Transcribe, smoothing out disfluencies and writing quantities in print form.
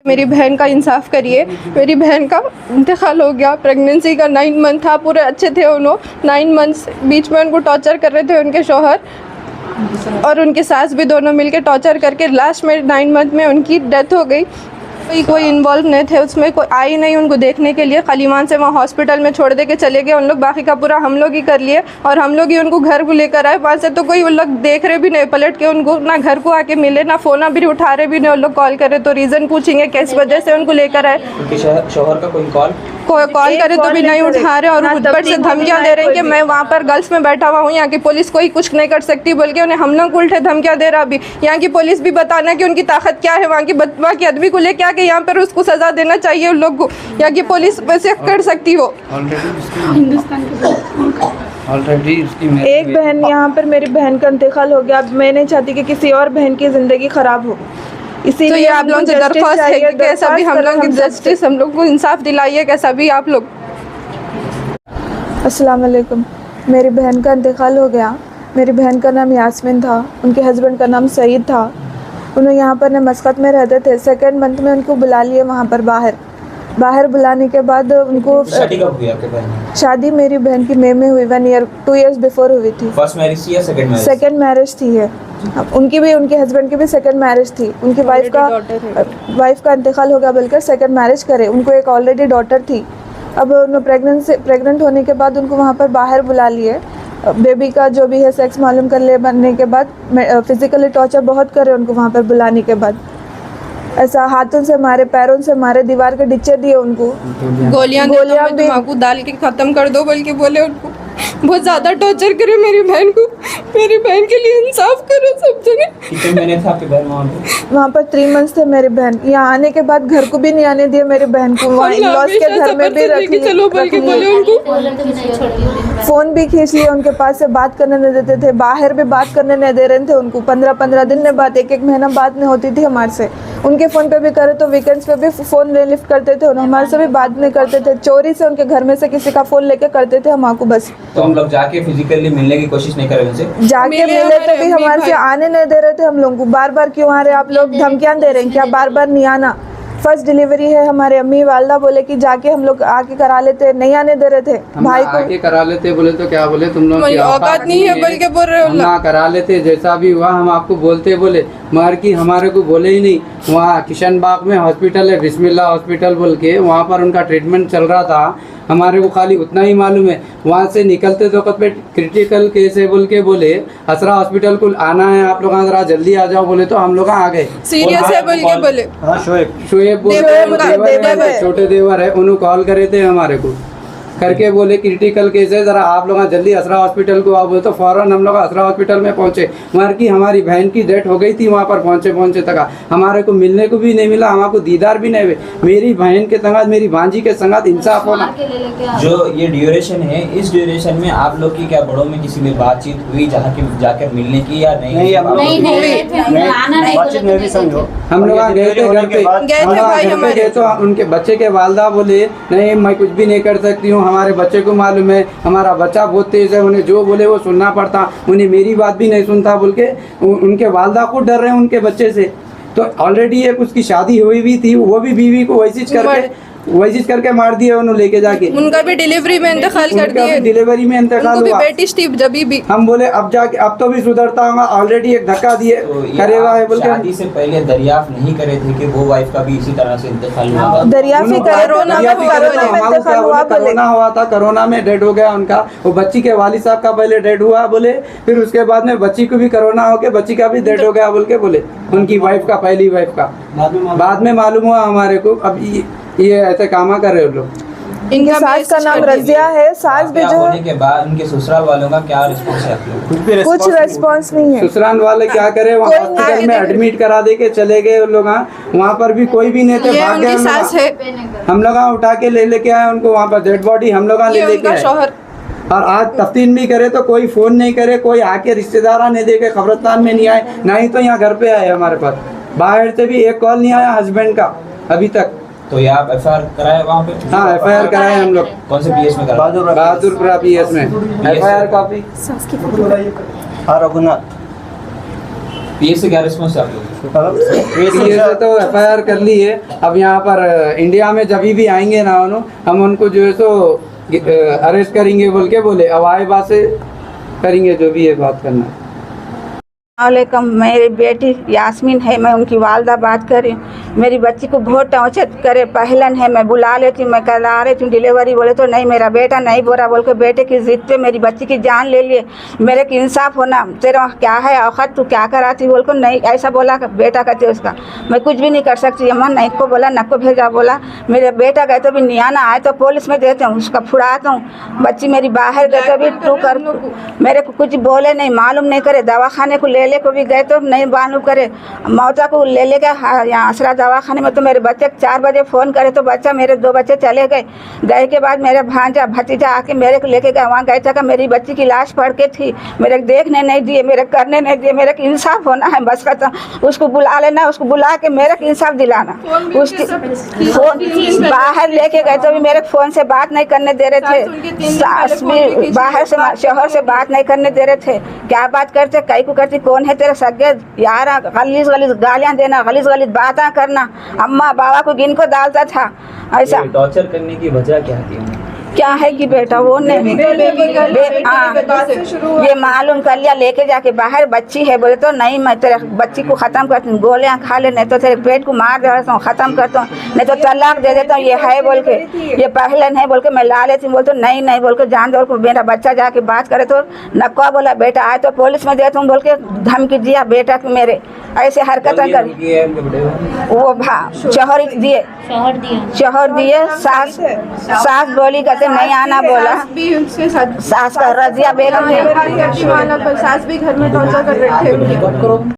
मेरी बहन का इंसाफ करिए। मेरी बहन का इंतकाल हो गया, प्रेगनेंसी का 9 मंथ था, पूरे अच्छे थे उन्होंने 9 मंथ्स। बीच में उनको टॉर्चर कर रहे थे उनके शौहर और उनके सास भी, दोनों मिलके टॉर्चर करके लास्ट में 9 मंथ में उनकी डेथ हो गई। कोई इन्वॉल्व नहीं थे उसमें, कोई आई नहीं उनको देखने के लिए। खाली वहाँ से वहाँ हॉस्पिटल में छोड़ दे के चले गए उन लोग। बाकी का पूरा हम लोग ही कर लिए और हम लोग ही उनको घर को लेकर आए। वहाँ से तो कोई उन लोग देख रहे भी नहीं, पलट के उनको ना घर को आके मिले, ना फ़ोन भी उठा रहे भी नहीं। उन लोग कॉल करे तो रीज़न पूछेंगे किस वजह से उनको लेकर आए। उनके शौहर का कोई कॉल करे तो भी नहीं उठा रहे और ऊपर से धमकियां दे रहे हैं कि मैं वहाँ पर गर्ल्स में बैठा हुआ हूँ, यहाँ की पुलिस कोई कुछ नहीं कर सकती बोल के उन्हें हम लोग उल्टे धमकियां दे रहा। अभी यहाँ की पुलिस भी बताना कि उनकी ताकत क्या है, वहाँ की आदमी को लेके आके यहाँ पर उसको सजा देना चाहिए उन लोग को। यहाँ की पुलिस वैसे कर सकती हो। एक बहन, यहाँ पर मेरी बहन का इंतकाल हो गया। अब मैं नहीं चाहती कि किसी और बहन की ज़िंदगी ख़राब हो, इसीलिए तो ये आप लोगों से दरख्वास्त है कि कैसा भी हम लोग की जस्टिस, हम लोग को इंसाफ दिलाइए कैसा भी आप लोग। अस्सलाम वालेकुम। मेरी बहन का इंतकाल हो गया। मेरी बहन का नाम यास्मीन था, उनके हस्बैंड का नाम सईद था। उन्होंने यहाँ पर मस्कत में रहते थे। 2nd मंथ में उनको बुला लिए वहाँ पर बाहर बुलाने के बाद उनको शादी कब हुई आपके बहन? शादी मेरी बहन की मई में हुई, 2 years बिफोर हुई थी। फर्स्ट मैरिज थी या सेकंड मैरिज? सेकंड मैरिज थी है। उनकी भी, उनके हस्बैंड की भी सेकंड मैरिज थी। उनकी वाइफ का इंतकाल हो गया बल्कि सेकंड मैरिज करे। उनको एक ऑलरेडी डॉटर थी। अब उन्होंने प्रेग्नेंट होने के बाद उनको वहाँ पर बाहर बुला लिए। बेबी का जो भी है सेक्स मालूम कर ले, बनने के बाद फिजिकली टॉर्चर बहुत करे उनको वहाँ पर बुलाने के बाद। ऐसा हाथों से मारे, पैरों से मारे, दीवार के डिच्चे दिए उनको, गोलियां भी दिमाग डाल के ख़त्म कर दो बोल के बोले उनको। बहुत ज़्यादा टॉर्चर करे मेरी बहन को। मेरी बहन के लिए इंसाफ करो सब जने। कितने महीने थे आपके बहन वहाँ पे? वहाँ पर 3 मंथ्स थे मेरी बहन। यहाँ आने के बाद घर को भी नहीं आने दिए मेरी बहन को। वहाँ इन-लॉज के घर में भी रख लिए, फ़ोन भी खींच लिए, उनके पास से बात करने नहीं देते थे। बाहर भी बात करने नहीं दे रहे थे उनको। 15-15 दिन में बात, 1-1 महीना बात नहीं होती थी हमारे से। उनके फ़ोन पे भी करे तो वीकेंड्स पे भी फ़ोन ले लिफ्ट करते थे, हमारे से भी बात नहीं करते थे। चोरी से उनके घर में से किसी का फ़ोन लेके करते थे हमको बस। तो हम लोग जाके फिजिकली मिलने की कोशिश नहीं कर रहे उनसे? जाके मिले तो भी हमारे से आने नहीं दे रहे थे हम लोगों को। बार क्यों आ रहे आप लोग, धमकियां दे रहे हैं क्या? बार नहीं आना। फर्स्ट डिलीवरी है, हमारे अम्मी वालदा बोले कि जाके हम लोग आके करा लेते, नहीं आने दे रहे थे भाई को। आके करा लेते बोले तो क्या बोले, तुम लोग की औकात नहीं है बोल के बोल रहे हो। ना करा लेते, जैसा भी हुआ हम आपको बोलते बोले, मगर की हमारे को बोले ही नहीं। वहाँ किशन बाग में हॉस्पिटल है, बिस्मिल्लाह हॉस्पिटल बोल के, वहाँ पर उनका ट्रीटमेंट चल रहा था। हमारे को खाली उतना ही मालूम है। वहाँ से निकलते तो पे क्रिटिकल केस है बोल के बोले, असरा हॉस्पिटल को आना है आप लोग, जरा जल्दी आ जाओ बोले तो हम लोग आ गए। सीरियस है बोल के बोले। शोएब छोटे देवर है, उन्होंने कॉल करे थे हमारे को करके बोले क्रिटिकल केस है, ज़रा आप लोग जल्दी असरा हॉस्पिटल को आओ बोले तो फ़ौरन हम लोग असरा हॉस्पिटल में पहुँचे। मगर की हमारी बहन की डेथ हो गई थी। वहाँ पर पहुँचे तक हमारे को मिलने को भी नहीं मिला, हमारे दीदार भी नहीं हुए। मेरी बहन के संगत, मेरी भांजी के संगत इंसाफ होना। जो ये ड्यूरेशन है, इस ड्यूरेशन में आप लोग की क्या बड़ों में किसी में बातचीत हुई जाकर मिलने की या नहीं? हम लोग गए थे घर पे गए तो उनके बच्चे के वालदा बोले नहीं मैं कुछ भी नहीं कर सकती हूँ, हमारे बच्चे को मालूम है, हमारा बच्चा बहुत तेज है, उन्हें जो बोले वो सुनना पड़ता, उन्हें मेरी बात भी नहीं सुनता बोल के उनके वालदा को डर रहे हैं उनके बच्चे से। तो ऑलरेडी एक उसकी शादी हुई भी थी, वो भी बीवी को वैसी करके मार दिया उन्होंने लेके जाके। उनका भी डिलीवरी में इंतकाल कर दिया। डिलीवरी में इंतकाल हुआ। बेटी थी जब भी। हम बोले अब जाके अब तो भी सुधरता होगा, ऑलरेडी एक धक्का दिए करेगा है बोल के। शादी से पहले दरियाफ्त नहीं करे थे कि वो वाइफ का भी इसी तरह से इंतकाल हुआ? दरियाफ्त कोरोना हुआ था, कोरोना में डेड हो गया उनका। वो बच्ची के वालिद साहब का पहले डेड हुआ बोले, फिर उसके बाद में बच्ची को भी कोरोना हो गया, बच्ची का भी डेड हो गया बोल के बोले। उनकी वाइफ का, पहली वाइफ का बाद में मालूम हुआ हमारे को। अब ये ऐसे कामा कर रहे हो लोग। इनके सास का नाम रजिया है। सास भी जो होने के बाद उनके ससुराल वालों का क्या रिस्पॉन्स है आप लोग? कुछ रिस्पॉन्स नहीं है। ससुराल वाले क्या करे, वहाँ हॉस्पिटल में एडमिट करा दे के चले गए उन लोग। वहाँ पर भी कोई भी नहीं थे, भाग गए। हम लोग उठा के लेके आए उनको, वहाँ पर डेड बॉडी हम लोग लेके आए। और आज तफ्तीन भी करे तो कोई फ़ोन नहीं करे, कोई आके रिश्तेदार नहीं देखे, कब्रिस्तान में नहीं आए, ना ही तो यहाँ घर पे आए हमारे पास। बाहर से भी एक कॉल नहीं आया हस्बैंड का अभी तक। तो ये आप FIR कराए वहाँ पे? हाँ FIR कराए हम लोग। कौन से PS में कराए? बहादुरपुरा PS में FIR कॉपी। PS से क्या रिस्पॉन्स है आप लोग? ये तो FIR कर ली है। अब यहाँ पर इंडिया में जब भी आएंगे ना हम उनको जो है सो अरेस्ट करेंगे बोल के बोले। अब आए बात से करेंगे जो भी है बात करना। वालेकुम, मेरी बेटी यास्मीन है, मैं उनकी वालदा बात कर रही हूँ। मेरी बच्ची को बहुत टॉर्चर करे, पहलन है, मैं बुला लेती हूँ, मैं करा रही हूँ डिलीवरी, बोले तो नहीं मेरा बेटा नहीं बोला, बोल के बेटे की जिद पे मेरी बच्ची की जान ले लिए। मेरे को इंसाफ होना, तेरा क्या है औखत, तू क्या कराती, बोल को नहीं ऐसा बोला बेटा कहते उसका, मैं कुछ भी नहीं कर सकती अम्मा, नहीं को बोला न को भेजा, बोला मेरे बेटा गए तो भी नियाना आए तो पुलिस में देते हूँ, उसका फुड़ाता हूँ। बच्ची मेरी बाहर गए तो भी तू कर, मेरे को कुछ बोले नहीं, मालूम नहीं करे, दवाखाने को ले को भी गए तो नहीं मालूम करे, मौता को ले लेके यहाँ आसरा दवाखाने में तो मेरे बच्चे 4 बजे फ़ोन करे तो बच्चा मेरे 2 बच्चे चले गए। गए के बाद मेरे भांजा भतीजा आके मेरे को लेके गए, वहाँ गए था मेरी बच्ची की लाश पड़ के थी, मेरे देखने नहीं दिए, मेरे करने नहीं दिए, मेरे को इंसाफ होना है बस का। उसको बुला लेना, उसको बुला के मेरे को इंसाफ दिलाना। उसकी फ़ोन बाहर लेके गए तो भी मेरे फ़ोन से बात नहीं करने दे रहे थे, सास भी बाहर से शोहर से बात नहीं करने दे रहे थे। क्या बात करते, कई को करती, कौन है तेरे सगे यार, गलीज गलीज गालियाँ देना, गलीज गलीज बातें करना, अम्मा बाबा को गिन को डालता था ऐसा। टॉर्चर करने की वजह क्या थी? क्या है कि बेटा वो नहीं ये मालूम कर लिया, लेके जाके बाहर बच्ची है, बोले तो नहीं मैं तेरे बच्ची को ख़त्म करती हूँ, गोलियाँ खा ले, नहीं तो तेरे पेट को मार देता हूँ, ख़त्म करता हूँ, नहीं तो तलाक दे देता हूँ, ये है बोल के, ये पहलन है बोल के मैं ला लेती हूँ, बोल तो नहीं नहीं बोल के जान दो को, मेरा बच्चा जाके बात करे तो नक्का बोला बेटा आए तो पुलिस में देता हूँ बोल के धमकी दिया बेटा को, मेरे ऐसे हरकतें कर वो शोहर दिए, सास बोली कहते नहीं आना बोला, सास का रजिया बेगम है, सास भी घर में टॉर्चर कर रहे थे।